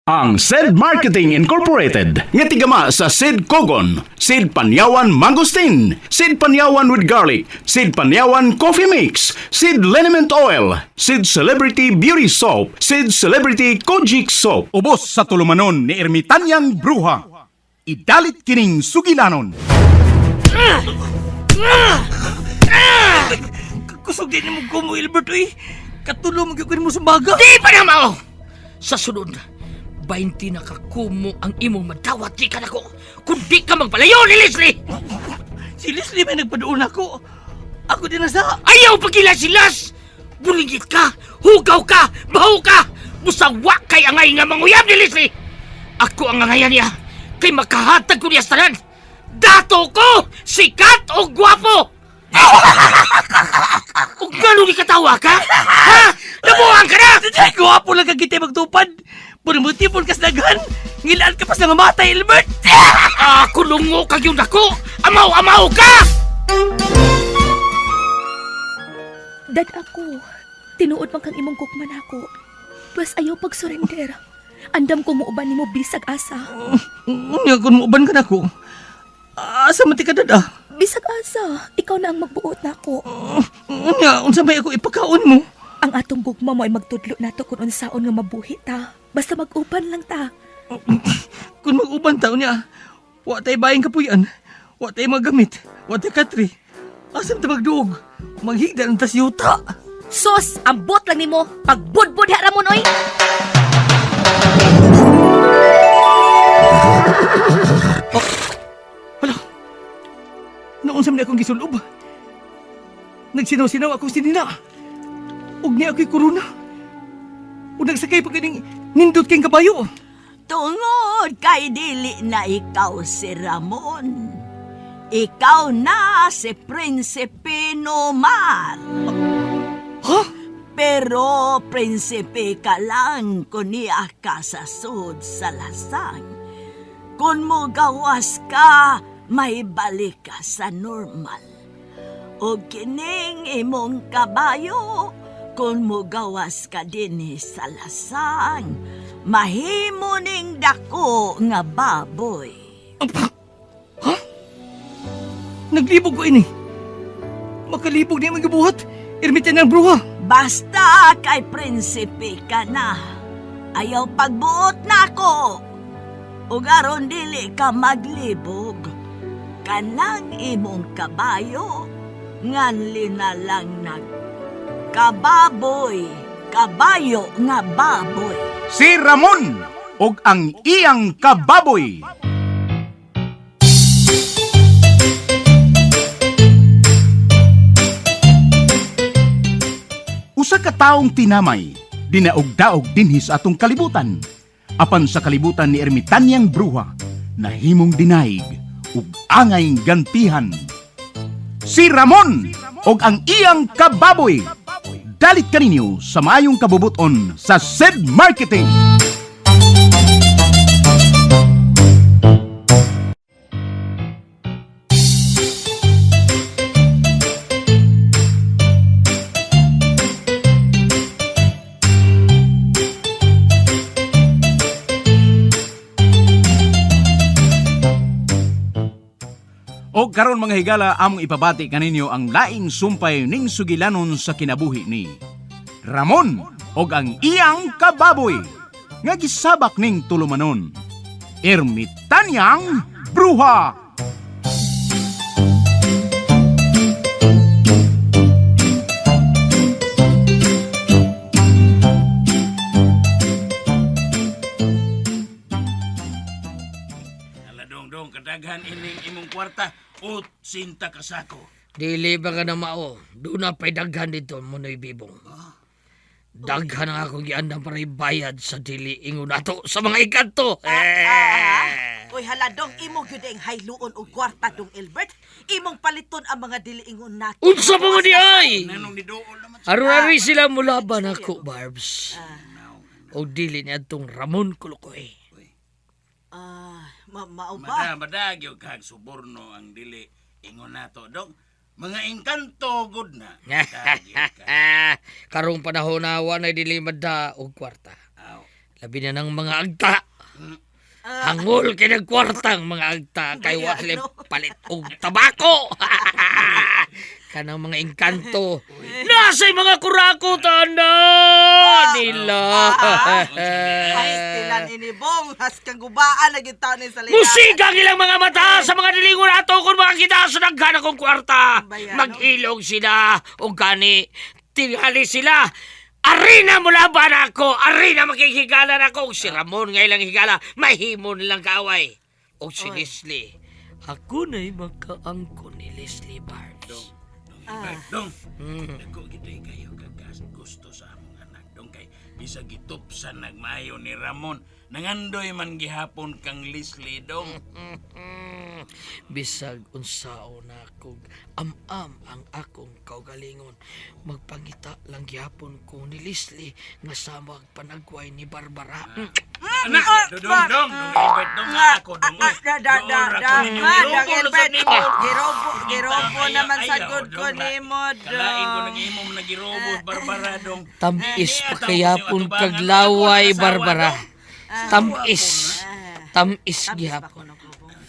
Ang SED Marketing Incorporated nga tigama sa SED Kogon, SED Panyawan Mangosteen, SED Panyawan with Garlic, SED Panyawan Coffee Mix, SED Liniment Oil, SED Celebrity Beauty Soap, SED Celebrity Kojic Soap. Ubos sa tulumanon ni Ermitanyang Bruha. Idalit kining sugilanon. Kusog din mo ko mo, Albert, eh. Katulong mo sa baga. Di pa na mao! Sa sunod, 20 na kakumo ang imong madawat di ka na ko. Kung di ka magpalayo ni Leslie! Si Leslie may nagpadoon ako. Ako din nasa... Ayaw pagilasilas! Bulingit ka, hugaw ka, baho ka! Musawa kay angay nga manguyab ni Leslie! Ako ang angayan niya, kay makahatag ko niya sa tanan. Dato ko, sikat o gwapo! Kung gano'n di katawa ka? Ha? Nabuhan ka na! Ay, guwapo lang kagiti magtupad. Puro mo tipon kas daghan. Ngilaan ka pa sa mamatay, Albert. Kulungo kag yung dako! Amaw-amaw ka! Dad ako, tinuod man kang imong kukman ako. Plus ayaw pag-surrender. Andam ko muuban ni mo bisag asa. Unya, kung muuban ka na ko. Asa mati ka dada? Bisag asa, ikaw na ang magbuot na ako. Unya, unsa may ako ipakaon mo? Ang atong gugma mo ay magtudlo nato kung unsaon nga mabuhi ta. Basta mag-uban lang ta. Kung mag-uban taon niya, wa tayo bayang kapuyan, wa tayo magamit, wa tayo katri. Asam ta magduog, maghigda ng tasyuta. Sos, ambot lang nimo pagbudbud ha Ramon oy. Hala, naunsa man akong gisulob. Nagsinaw-sinaw akong sinina. Ug niya ako'y korona. Ug nagsakay pa kining nindot kayong kabayo. Tungod kay dili na ikaw si Ramon. Ikaw na si Prinsipe Nomar. Ha? Pero prinsipe ka lang kung niya ka sa sud sa lasang. Kung mo gawas ka, may balik ka sa normal. O kining imong kabayo, kung mo gawas ka din sa lasang, mahimo ning dako nga baboy. Ha? Naglibog ko ini. Makalibog niya magabuhat. Ermitan ng bruha. Basta kay prinsipe ka na. Ayaw pagbuot na ako. Ug aron dili ka maglibog. Kanang imong kabayo, nganli na lang kababoy, kabayo nga baboy. Si Ramon og ang iyang kababoy. Usa ka taong tinamay, dinaog-daog dinhi sa atong kalibutan. Apan sa kalibutan ni Ermitanyang Bruha, nahimong dinaig ug angay gantihan. Si Ramon og ang iyang kababoy. Dalit kaninyo sa maayong kabubuton sa SED Marketing. O karon mga higala, among ipabati kaninyo ang laing sumpay ning sugilanon sa kinabuhi ni Ramon og ang iyang kababoy nga gisabak ning tulumanon, Ermitanyang Bruha. Aladong-dong, kadaghan ining imong kwarta. Ut, sinta ka sako. Dili ba ka na mao? Doon na pa'y daghan dito, Munoy Bibong. Daghan ang akong giandang para ibayad sa dili ingon nato sa mga ikanto. Uy, haladong imo gyud ang hayluon og kwarta dong Albert. Imong paliton ang mga diliingon nato. Unsa pa mo di ay? Nanong nidool naman sa... Aron-ari sila mulaban ako, Barbs. O dili niya itong Ramon Kulukoy. Mao ba? Madagyo kag suborno ang dili ingon nato, dong. Mga engkanto good na. Karong panahon na wa na dili madda og kwarta. Aw. Labi na ng mga agta. Hangol kay nagkwartang mga agta kay wale palit og tabako. Kanang mga engkanto. Nasa'y mga kurako tanda nila. Ay, tilan inibong. Has kang gubaan na gitaw ni Salina. Musigang ilang mga mata sa mga dilingon ato kung makakita sa nagkana kong kwarta. Bayano. Mag-ilog sila o gani. Tingali sila. Arina mo laban ako. Arina makikigalan ako. Si Ramon nga ilang higala. Mahimo nilang kaaway. O si Leslie. Ako na'y makaangko ni Leslie Barnes. Dong, ako gito'y kayo kagas gusto sa among anak. Dong kay bisa gitupsan nagmayo ni Ramon. Nangandoy man gihapon kang Leslie dong. Bisag unsao na kog am-am ang akong kaugalingon. Magpangita lang gyapon ko ni Leslie nga samag panagway ni Barbara. Anak, dong, ibet dong ako dong. Girobo naman sa good ko ni mo, Kalain ko nang imong nagirobo Barbara dong. Tamis pa kayapon kag laway Barbara. Tamis. Tamis gyapon.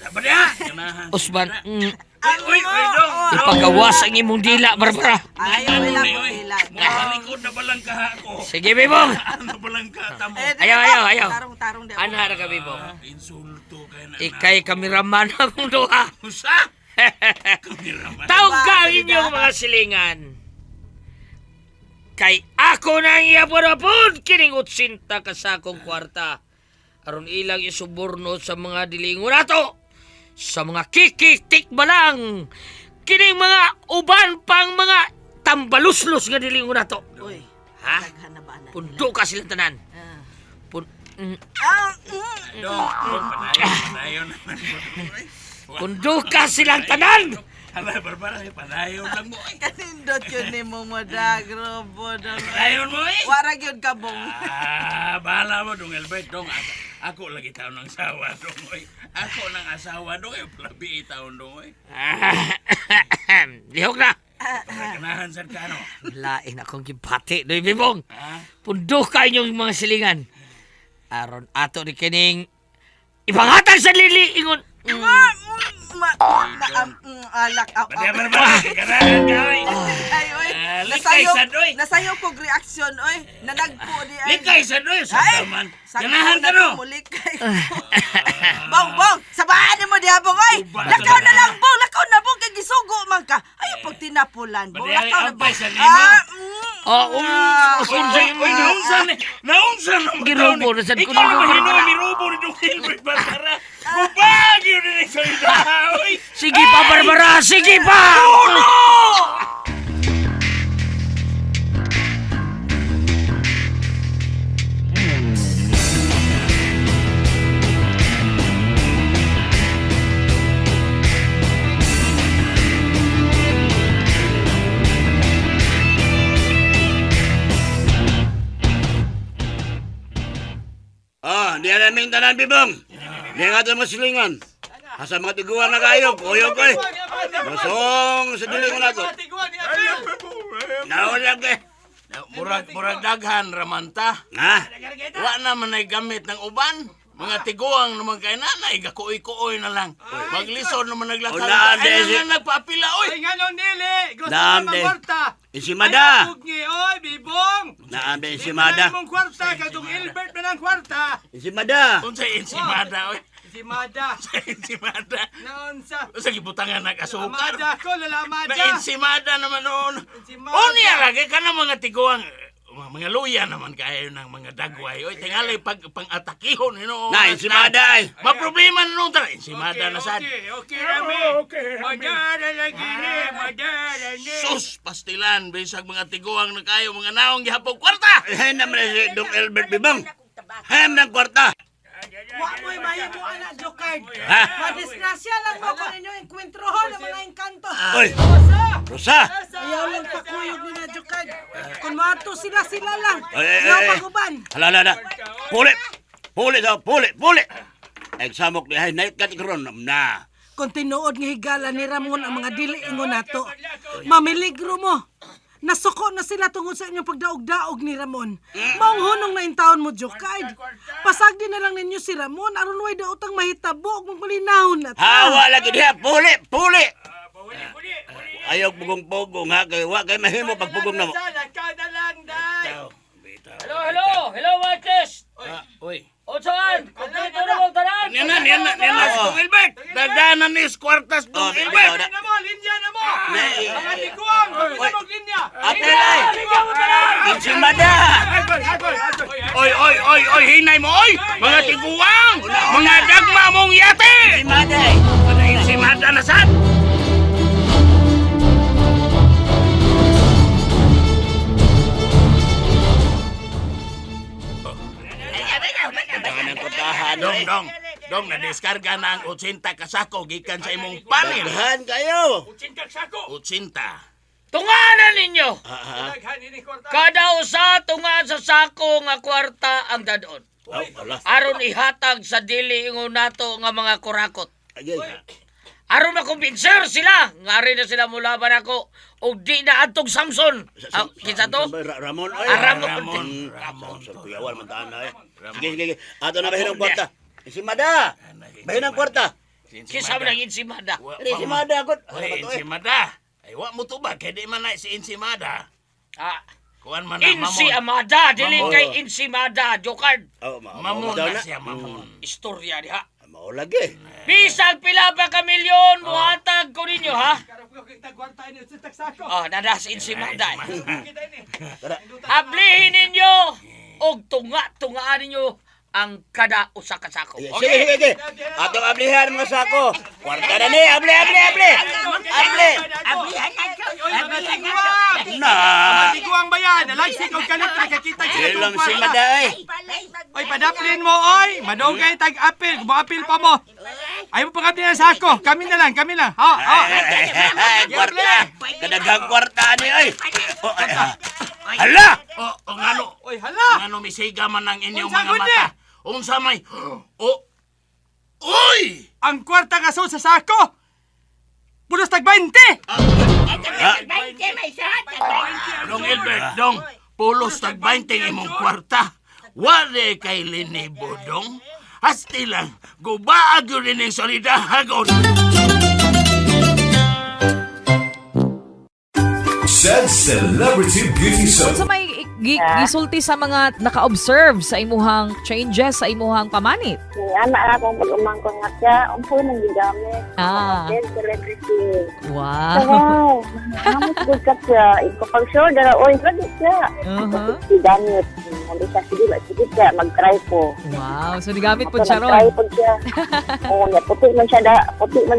Bada, ganahan. Usman, Uy, dong. ipagawas ang imong dila Barbara. Ayaw nila mo nila. Nakalikod na balang kaha ko. Sige bibong. Ano balang katamo? Ayaw. Tarong-tarong di. Ana ra ka bibong. Insulto kay na. Ikay kameraman akong duha. Usa? Kameraman. Taog ka ang inyong mga silingan. Kay ako nang iyapon-apon kining 80 ka sa akong kwarta. Aron ilang isuborno sa mga dilingon nato. Sa mga kikik-tik balang. Kining mga uban pang mga tambaluslos nga dilingon nato. Uy, Ha? daghan na ba na? Pundo ka silang tanan. Dong, panayon naman mo. Pundo ka silang tanan. Hala, Barbara, panayon lang mo. Kanindot yun ni mo mo da, grobo dong. Panayon mo eh. Warag yun kabong. Bahala mo dong, Elbert, dong. Ako lagi taon ng asawa, dong. Ako ng asawa, dong. Palabi taon, dong. Lihok na. Kanahan sa kano. Lain akong gipati, Doy Bibong. Ha? Pundo ka inyong mga silingan. Aron ato ni kining ipangatag sa liliingon. Alak aw. Bada, Barbara, kanahan ka, oy. Ay, oy. Likay sa doy. Nasayo kog reaksyon, oy. Nanagpo di ay. Likay sa doy, sa Ay! daman. Sa Kanahan ka, no? Mulikay. Bong, sabaan mo di habong, oy. Lakaw na lang, bong. Lakaw na, bong. Kay gisugo man ka. Ayaw pag tinapulan, bong. Bada, Lakaw na, abay bong. sa lima. Unsay Uy, naunsan eh. Naunsan naman. Girobo na sad ko Ikaw ni naman Barbara. nirobo ni Dong Hilbert Barbara. Bubagyo din ang salita, oy. Sige pa, Barbara! Sige pa! Diyan naming tanan, Bibong. Diyan nga ito mga silingan. Asa mga tiguan na kayo, kuyog ko eh. Masong sa dilingon na to. Naulag eh. Murag daghan ramanta. Ha? Wa naman ay gamit ng uban. Mga tiguang naman kay nanay, gakuoy-kuoy na lang. Maglisod naman naglatag. Unaan, Ay Desi. nga nagpaapila, oy. Dam de. Isimada. Oy, bibong! Naam de isimada. Mong kwarta, katong Hilbert na ng kwarta. Isimada. Unsay insimada, oy. Si Mada, Sa insimada. naunsa. Sa gibutangan nag-asukar. Amada ko, lalamada. Na insimada naman noon. Insimada. Unya lagi ka na mga tiguang. Mga luya naman kayo ng mga dagway. Oy, tingali pang-atakihon. Na insimada ay. Maproblema na nung tara. Insimada na sad. Okay, Rami. Madara lagi ni, madara ni. Sus, pastilan. Bisag mga tiguang na kayo. Mga naong gihapong kwarta. Hen naman si Dong Albert Bibong. Hen ng kwarta. Wa mo'y bayan mo anak, Jokard. Ha? Madisgrasya lang mo kung inyo inkwentrohon ng mga engkanto. Oy. Rosa. Ayaw lang pakuyog ni na, Jokard. Kung mato sila lang. Ay. Ayaw maguban. Hala. Puli. Puli. Examok ni hay night kat karon na. Kung tinuod nga higala ni Ramon ang mga dili ingon nato, mamiligro mo. Nasuko na sila tungod sa inyong pagdaog-daog ni Ramon. Maong hunong na intawon mo, Jokard. Pasagdi na lang ninyo si Ramon aron way daotang mahitabo ug magpalinahon na ta. Hawa lagi diha, puli, puli. Ayaw pugong-pugong ha, kay wa kay mahimo pagpugong na mo. Hello, Marcus! Uy. Otsoan! Kompleto na mong tanan! Yan na, Dong Gilbert. Dagdanan ni kwartas, Dong Gilbert. Linya na mo! Mga tiguang! Linya! Ate Lai! Insimada! Oy, hinay mo, oy! Mga tiguang! Mga dagma mong yate! Insimada! Insimada na sad! Tangan ko tahan. Dong, na-diskarga na ang 80 kasako gikan sa imong panel. Daghan kayo! 80. Tunganan ninyo! Ah, Kada usa tungan sa sako nga kwarta ang dadon. wala. Aron ihatag sa dili ingon nato nga mga kurakot. Ayay. Aron makumbinser sila nga rin na sila mulaban ako o di na atong Samson. Kinsa to? Ramon. Ramon. Sa kuyawan man taan na eh. Sige. Ato na bahin ang kwarta. Insimada! Bahin ang kwarta. Kinsa man ang insimada? Insimada ako. Oy, Insimada. Ay, wa mo to ba? Kaya di man na si Insimada. Kuan man na Insi mamon. Amada, dili Mamon. kay Insimada, Jokard. Oh, Mamon daw na siya, mamon. Istorya diha. Mao lagi. Bisag pila pa ka milyon muhatag ko ninyo ha? Nada si Insimada. Ablihin ninyo og tunga-tungaan ninyo ang kada usa ka sako. Sige. Atong ablihan mga sako. Kwarta na ni, abli. Na. Tiguang bayan, alagsik og kalit nakakita Ilang simada eh. Oy, padaplin mo, oy. Madugay tag-apil. Kumapil pa mo. Ayaw mo pagkabli ng sako. Kami na lang. Kwarta. Kadaghang kwarta ni ay. Hala! Ngano? Oy, hala. Ngano misiga man ang inyong Unsa mga gud mata? Unsa may... Uy! Ang kwarta nga sa sako. Pulos tag 20. Dong Albert, dong. Pulos tag 20 imong kwarta. Wale kay linibo, dong. Hasti lang. Gubaag yun rin yung solidahagon. Said Celebrity Beauty Show. Sa may gisulti sa mga naka-observe sa imuhang changes sa imuhang pamanit. Anak akong pag-umangkon nga siya, umpay nang gigamit. Celebrity. Wow. Wow. Nakamot good ka siya. Ipapag-sure dara, oy, lagi siya. Gigamit. Hindi siya, sige siya, mag-try po. Wow. So, nigamit po siya Mag-try ron. po siya. Oo, puti man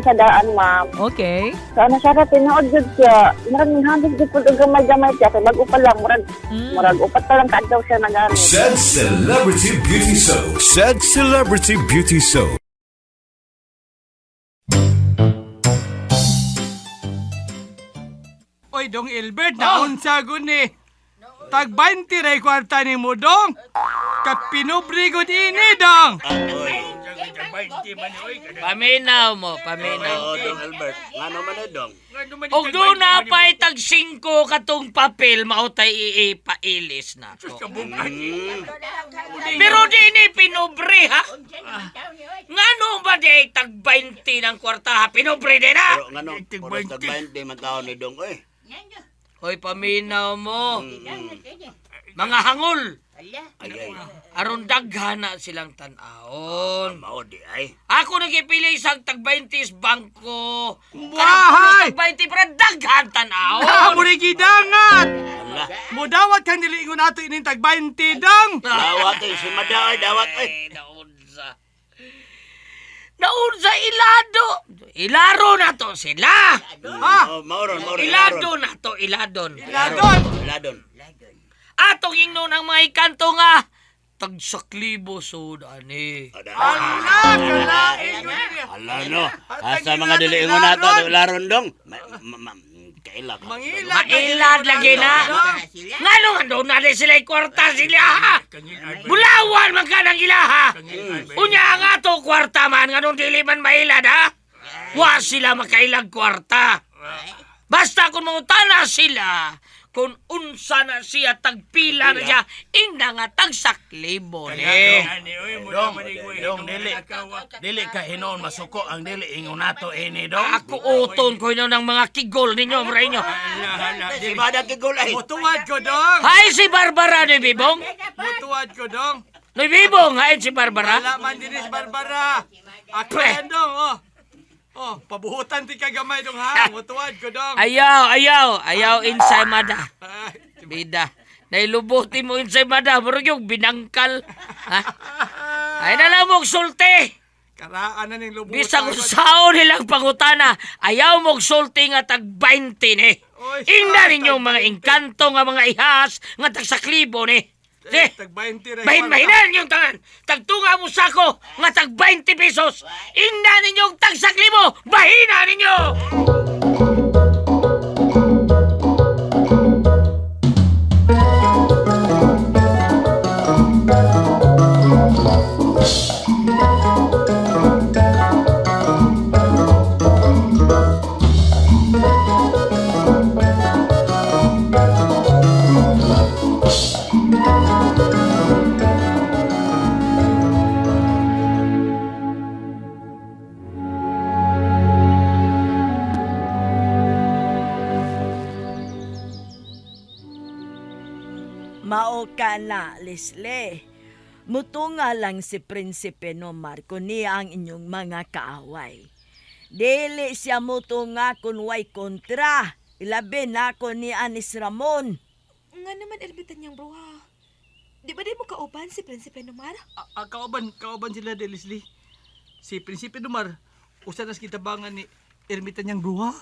siya daan, ma'am. Okay. So, ano siya, tinood yun siya. Maraming handis yun po gamay-gamay siya. Kaya mag-upa lang, murag upat pa lang kaadlaw siya nagamit. Said Celebrity Beauty Show. Said Celebrity Beauty Show. Oy, Dong Albert, naunsa guni. Tag 20 ray kwarta ni mo, Dong. Kapinubri ko ini, Dong. Paminaw mo, paminaw. Oo, Dong Albert. Ngano man eh, Dong? Og doon na pa itag 5 katong papel mautay iipailis na to. Pero di ni pinobre ha? Ngano ba di tag 20 ng kwarta ha? Pinobre din ha? Pero ngano, pulos tag 20 man taon ni Dong, eh. Hoy, paminaw mo. Mga hangol. Ayay. Aron daghan na silang tan-aon. Mao di ay. Ako nagipili isang tag 20 bangko. Bahay! Tag 20 para daghan tan-aon. Muli gidangat. Hala. Mudawat kang nilingon nato ining tag 20, Dong. Dawat eh, si Mada ay dawat eh. Naunsa ilado. Ilaro na to sila. Mauron. Ilado na to, iladon. Ladon. Atong ingnon ang mga ikanto nga. Tagsaklibo sudan eh. Hala no. Asa mga diliingon nato, laron Dong. Kailak. Mailad lagi na. Ngano nga doon na sila kwarta sila ha? Bulawan man ka ng ilaha. Unya nga to kwarta man. Nga dili man mailad ha? Wa sila makailag kwarta. Basta kung mangutana sila, kung unsa na siya tagpila na siya ingna nga tagsaklibo ni. Dong, dili ka hinon masuko ang dili ingon nato ini, dong. Ako uton ko ng mga kigol ninyo, maray nyo. Si Bada kigol ay. Mutuwad ko, dong! Hay si Barbara ni Bibong. Mutuwad ko, dong! Ni Bibong, hay si Barbara. Wala man din si Barbara. Ako yan, dong, oh. Oh, pabuhutan ti kagamay, dong, ha? Mutuwad ko, dong. Ayaw insay mada. Ay, Bida. Nailubuti mo insay mada, bro yung binangkal. Ha? Ay nalamog sulti. karaan na ning lubutan. Bisag usaon nilang pangutana, ayaw mong sulti nga tag 20 ni. Ingna ninyong mga engkanto nga mga ihas nga tagsaklibo ni. Tag 20 rin. Mahinan yung tangan. Tagtunga mo sako nga tag 20 pesos. Ingna ninyong tagsaklibo. Bahina ninyo! Mao ka na, Leslie. Mutunga lang si Prinsipe Nomar kung niya ang inyong mga kaaway. Dili siya mutunga kung way kontra. Ilabi na ko ni Anis Ramon. Nga naman erbitan niyang bruha. Di ba di mo kauban si Prinsipe Nomar? Kauban sila de Leslie. Si Prinsipe Nomar, usa nas kitabangan ni ermitan niyang bruha.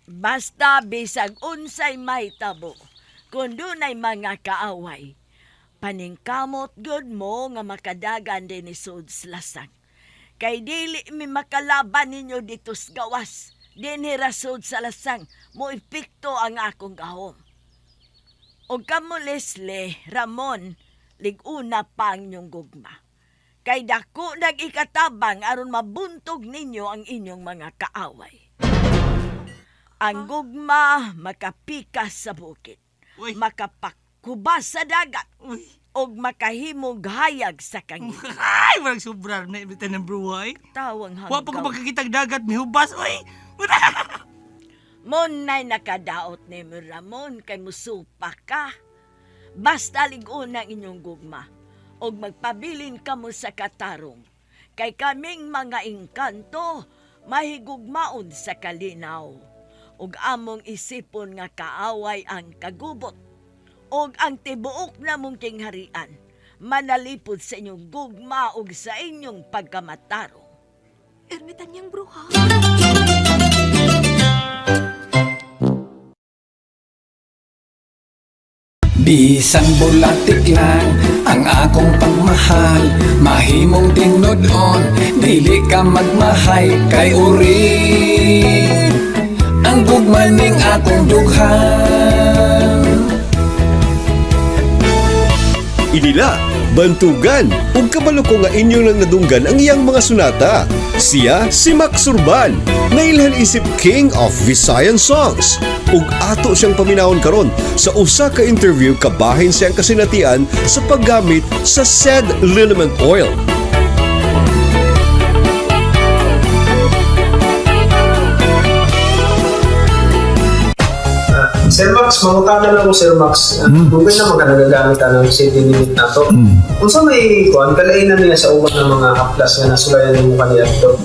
Basta bisag unsay mahitabo. Kung dunay mga kaaway, paningkamot good mo nga makadagan din ni Suds Lasang. Kay dili mi makalaban ninyo dito sa gawas. Dinira Suds sa Lasang, mo ipikto ang akong gahom. O kamo Leslie, Ramon, liguna pa ang inyong gugma. Kay dako nag-ikatabang aron mabuntog ninyo ang inyong mga kaaway. Ang gugma makapikas sa bukid. Makapakubas sa dagat o makahimog hayag sa kangin. Ay, marang sobrar na ibitan ng bruhay. Tawang hanggaw. Wa pa ko makakitag dagat, may hubas, oy! Monay nakadaot ni Ramon kay musupa ka. Basta ligon ang inyong gugma o magpabilin ka mo sa katarong. Kay kaming mga engkanto, mahigugmaon sa kalinaw. Ug among isipon nga kaaway ang kagubot. Ug ang tibuok na mong kingharian, manalipod sa inyong gugma ug sa inyong pagkamataro. Ermitan niyang bruha. Bisan bulatik lang ang akong pagmahal, mahimong tinudon, dili ka magmahay kay uri. Ang gugmaning akong dughan. Inila, bantugan, ug kabalo ko nga inyo lang nadunggan ang iyang mga sunata. Siya si Max Urban, nailhan isip King of Visayan Songs. Ug ato siyang paminawon karon sa usa ka interview kabahin siyang kasinatian sa paggamit sa said liniment oil. Sir Max, mangutana lang ko Sir Max. Dugay na mga nagagamit ng city limit na to. Kung sa may kuhan, kalainan nila sa uban ng mga haplas nga nasulayan ng mukha niya ito.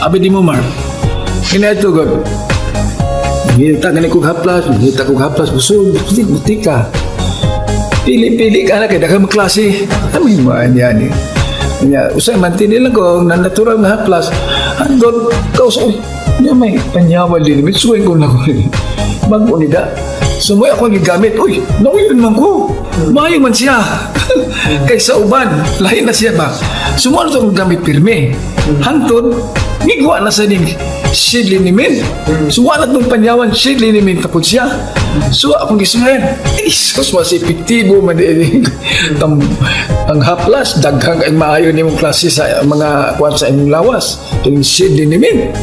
Abi di mo, Mark. Kinaito, God. Ngita ka kong haplas, busog, buti ka. Pili-pili ka na, kaya ka magklase. Amin mo, yan eh. Usay, mantinin lang ko, na natural na haplas. Andon, kausoy. Niya may panyawal din. May suwing ko na ko rin. Mag-unida. Sumuy ako gigamit. Uy, nauyon man ko. Mayo man siya. Kaysa uban, lahi na siya ba? Sumuha na itong gamit pirme. Hantod, ngigwa na sa ning shidli ni Min. Suwa na itong panyawan, shidli ni Min tapos siya. Suwa akong gisuhin. Isos, mas epektibo man din. Ang haplas, daghang ay maayo ni mong klase sa mga kuwan sa inyong lawas. Yung shidli ni Min.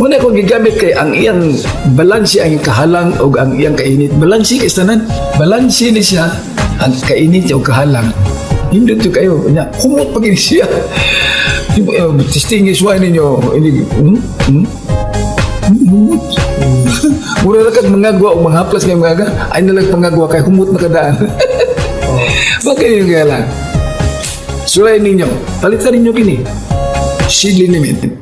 Muna ko gigamit kay ang iyang balansi ang kahalang o ang iyang kainit. Balansi kay tanan. Balansi ni siya ang kainit o kahalang. Hindi to kayo. Kumot pag siya. Testing is why ninyo. Mura na kag mangagwa o manghaplas kay mga ay nalang pangagwa kay humot na kadaan. Bakit yun kaya lang? Sulay ninyo, palitan ninyo kini. Seed liniment.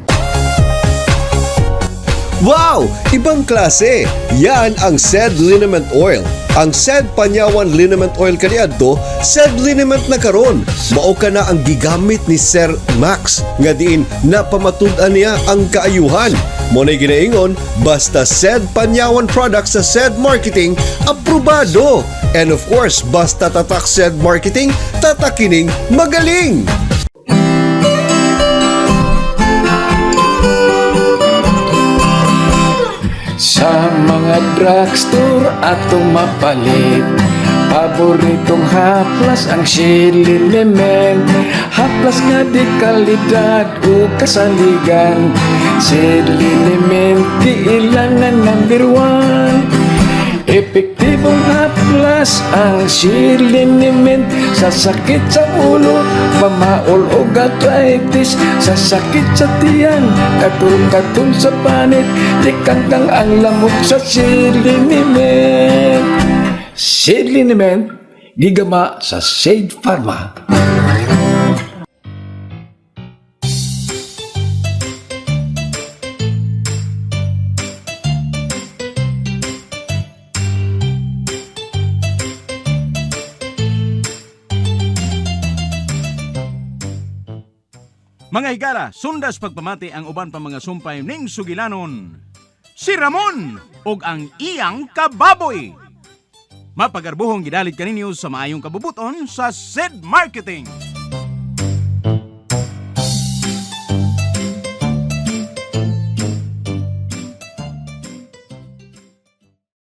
Wow! Ibang klase! Yan ang SED Liniment Oil. Ang SED Panyawan Liniment Oil kaniadto, SED Liniment na karon. Mao ka na ang gigamit ni Sir Max nga diin napamatud-an niya ang kaayuhan. Mo na ginaingon, basta SED Panyawan products sa SED Marketing, aprobado. And of course, basta tatak SED Marketing, tatakining magaling. Sa mga drugstore atong mapalit, paboritong haplas ang Seed-Liniment. Haplas nga di kalidad o kasaligan, Seed-Liniment di ilangan number 1. Epektibong haplas ang Seed-Liniment sa sakit sa ulo, pamaol o gastritis, sa sakit sa tiyan, katul-katul sa panit, tikangkang ang lamok sa Seed-Liniment. Seed-Liniment, gigama sa Seed Pharma. Mga higala, sundas pagpamati ang uban pa mga sumpay ning sugilanon. Si Ramon ug ang iyang kababoy. Mapagarbuhong gidalit kaninyo sa maayong kabubuton sa SED Marketing.